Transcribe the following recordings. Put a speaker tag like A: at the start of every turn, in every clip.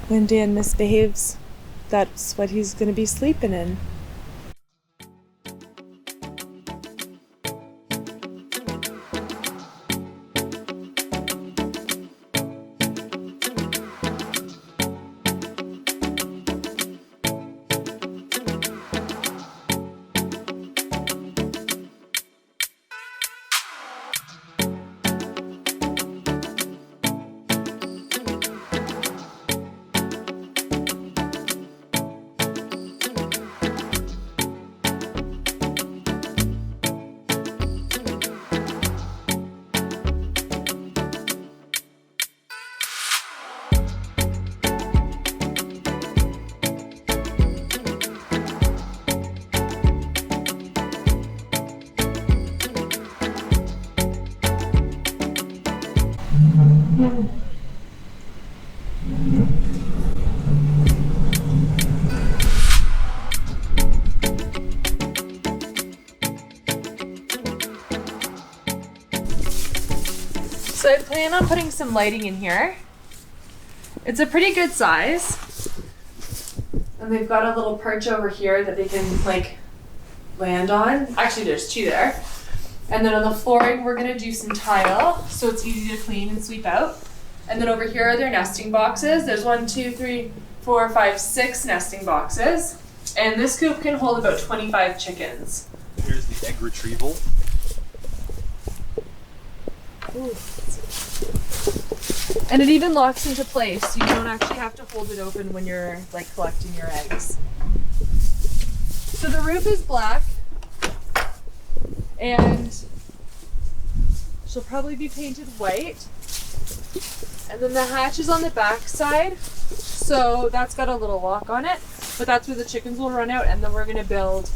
A: When Dan misbehaves, that's what he's going to be sleeping in. So I plan on putting some lighting in here. It's a pretty good size. And they've got a little perch over here that they can like land on. Actually, there's two there. And then on the flooring, we're gonna do some tile so it's easy to clean and sweep out. And then over here are their nesting boxes. There's 1, 2, 3, 4, 5, 6 nesting boxes. And this coop can hold about 25 chickens.
B: Here's the egg retrieval.
A: Ooh. And it even locks into place, so you don't actually have to hold it open when you're like collecting your eggs. So the roof is black, and she'll probably be painted white. And then the hatch is on the back side, so that's got a little lock on it, but that's where the chickens will run out, and then we're gonna build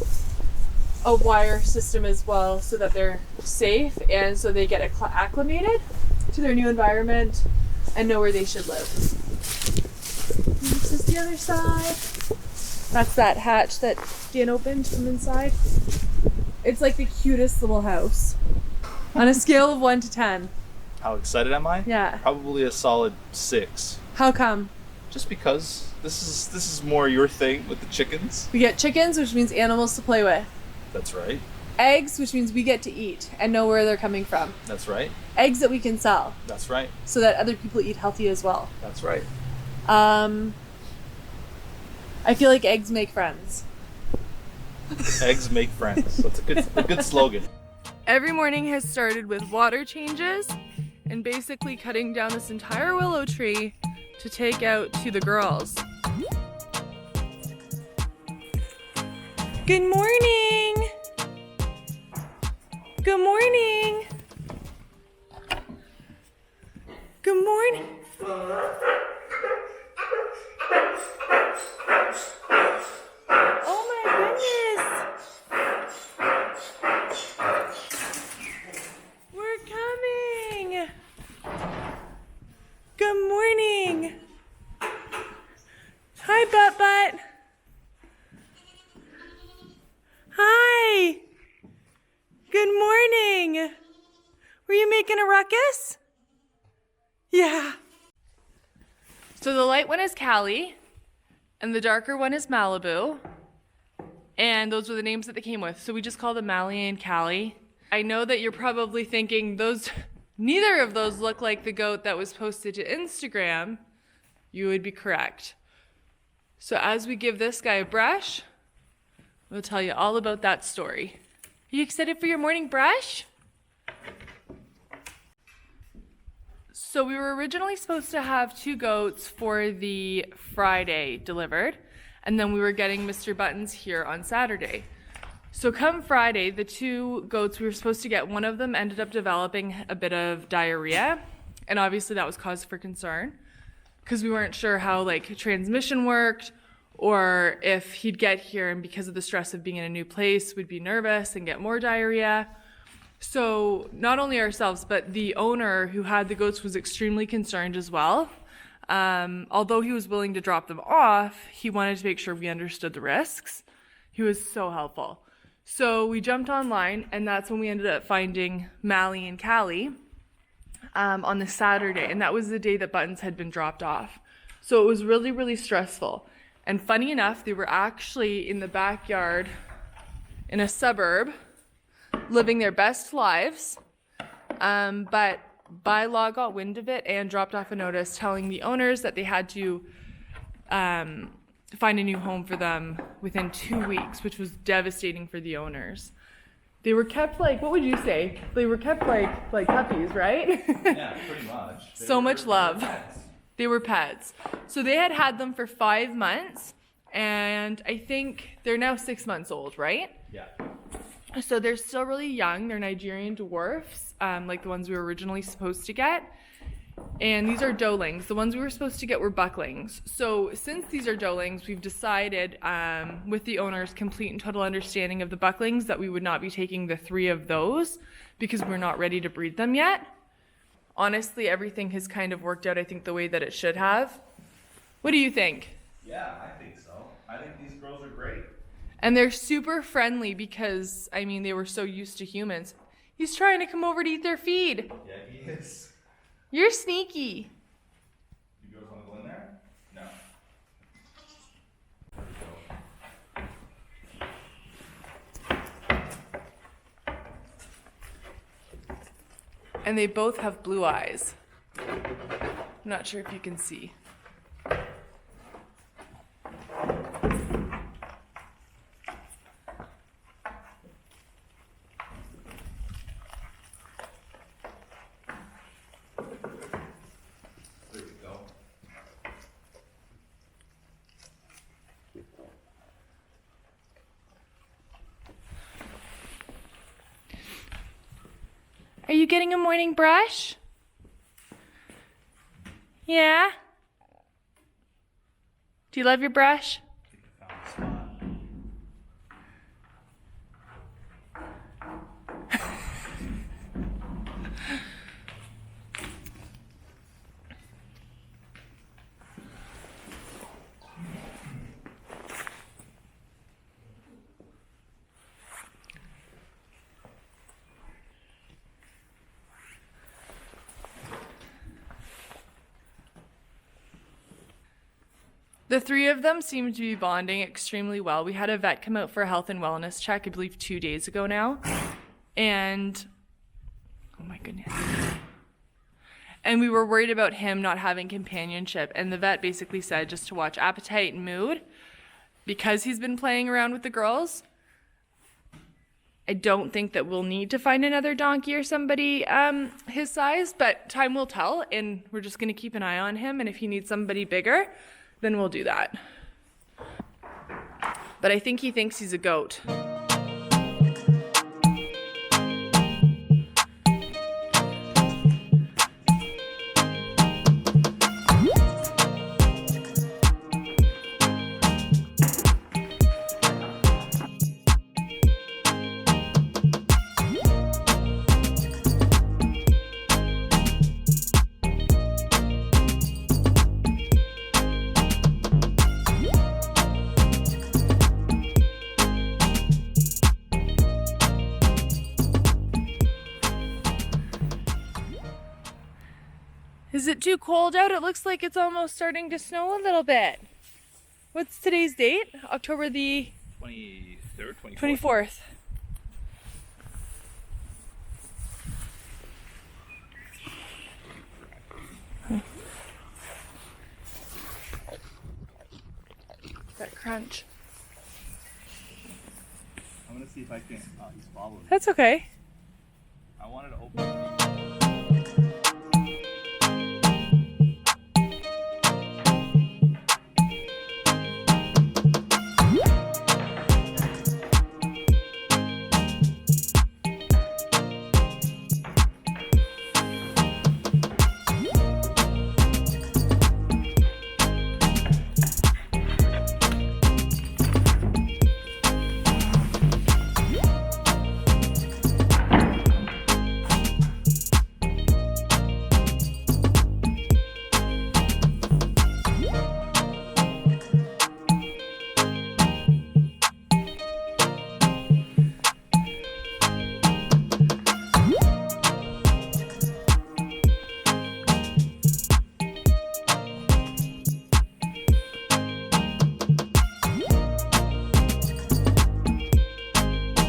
A: a wire system as well so that they're safe and so they get acclimated to their new environment and know where they should live. And this is the other side. That's that hatch that Dan opened from inside. It's like the cutest little house. On a scale of 1 to 10.
B: How excited am I?
A: Yeah.
B: Probably a solid 6.
A: How come?
B: Just because this is more your thing with the chickens.
A: We get chickens, which means animals to play with.
B: That's right.
A: Eggs, which means we get to eat and know where they're coming from.
B: That's right.
A: Eggs that we can sell.
B: That's right.
A: So that other people eat healthy as well.
B: That's right.
A: I feel like eggs make friends.
B: Eggs make friends. That's a good slogan.
A: Every morning has started with water changes and basically cutting down this entire willow tree to take out to the girls. Good morning! Good morning! Good morning! Oh my goodness! We're coming! Good morning! Hi, Butt Butt! Hi! Good morning! Were you making a ruckus? Yeah. So the light one is Callie, and the darker one is Malibu. And those were the names that they came with. So we just call them Mally and Callie. I know that you're probably thinking neither of those look like the goat that was posted to Instagram. You would be correct. So as we give this guy a brush, we'll tell you all about that story. Are you excited for your morning brush? So we were originally supposed to have 2 goats for the Friday delivered, and then we were getting Mr. Buttons here on Saturday. So come Friday, the 2 goats we were supposed to get, one of them ended up developing a bit of diarrhea, and obviously that was cause for concern because we weren't sure how transmission worked, or if he'd get here and because of the stress of being in a new place would be nervous and get more diarrhea. So not only ourselves, but the owner who had the goats was extremely concerned as well. Although he was willing to drop them off, he wanted to make sure we understood the risks. He was so helpful. So we jumped online, and that's when we ended up finding Mally and Callie on the Saturday, and that was the day that Buttons had been dropped off. So it was really, really stressful. And funny enough, they were actually in the backyard in a suburb, living their best lives. But bylaw got wind of it and dropped off a notice telling the owners that they had to find a new home for them within 2 weeks, which was devastating for the owners. They were kept like, what would you say? They were kept like puppies, right?
B: Yeah, pretty much.
A: So much love. They were pets. So they had them for 5 months, and I think they're now 6 months old, right?
B: Yeah.
A: So they're still really young. They're Nigerian dwarfs, like the ones we were originally supposed to get. And these are doelings. The ones we were supposed to get were bucklings. So since these are doelings, we've decided with the owner's complete and total understanding of the bucklings that we would not be taking the 3 of those because we're not ready to breed them yet. Honestly, everything has kind of worked out, I think, the way that it should have. What do you think?
B: Yeah, I think so. I think these girls are great.
A: And they're super friendly because, I mean, they were so used to humans. He's trying to come over to eat their feed.
B: Yeah, he is.
A: You're sneaky.
B: You girls want to go in there? No.
A: And they both have blue eyes. I'm not sure if you can see.
B: There we go.
A: Are you getting a morning brush? Yeah? Do you love your brush?
B: I think I found a spot.
A: The 3 of them seem to be bonding extremely well. We had a vet come out for a health and wellness check, I believe 2 days ago now. And, oh my goodness. And we were worried about him not having companionship. And the vet basically said just to watch appetite and mood because he's been playing around with the girls. I don't think that we'll need to find another donkey or somebody his size, but time will tell. And we're just going to keep an eye on him. And if he needs somebody bigger, then we'll do that. But I think he thinks he's a goat. Is it too cold out? It looks like it's almost starting to snow a little bit. What's today's date? October the
B: 23rd, 24th.
A: 24th. That crunch.
B: I'm gonna see if I can. Oh, he's following.
A: That's okay.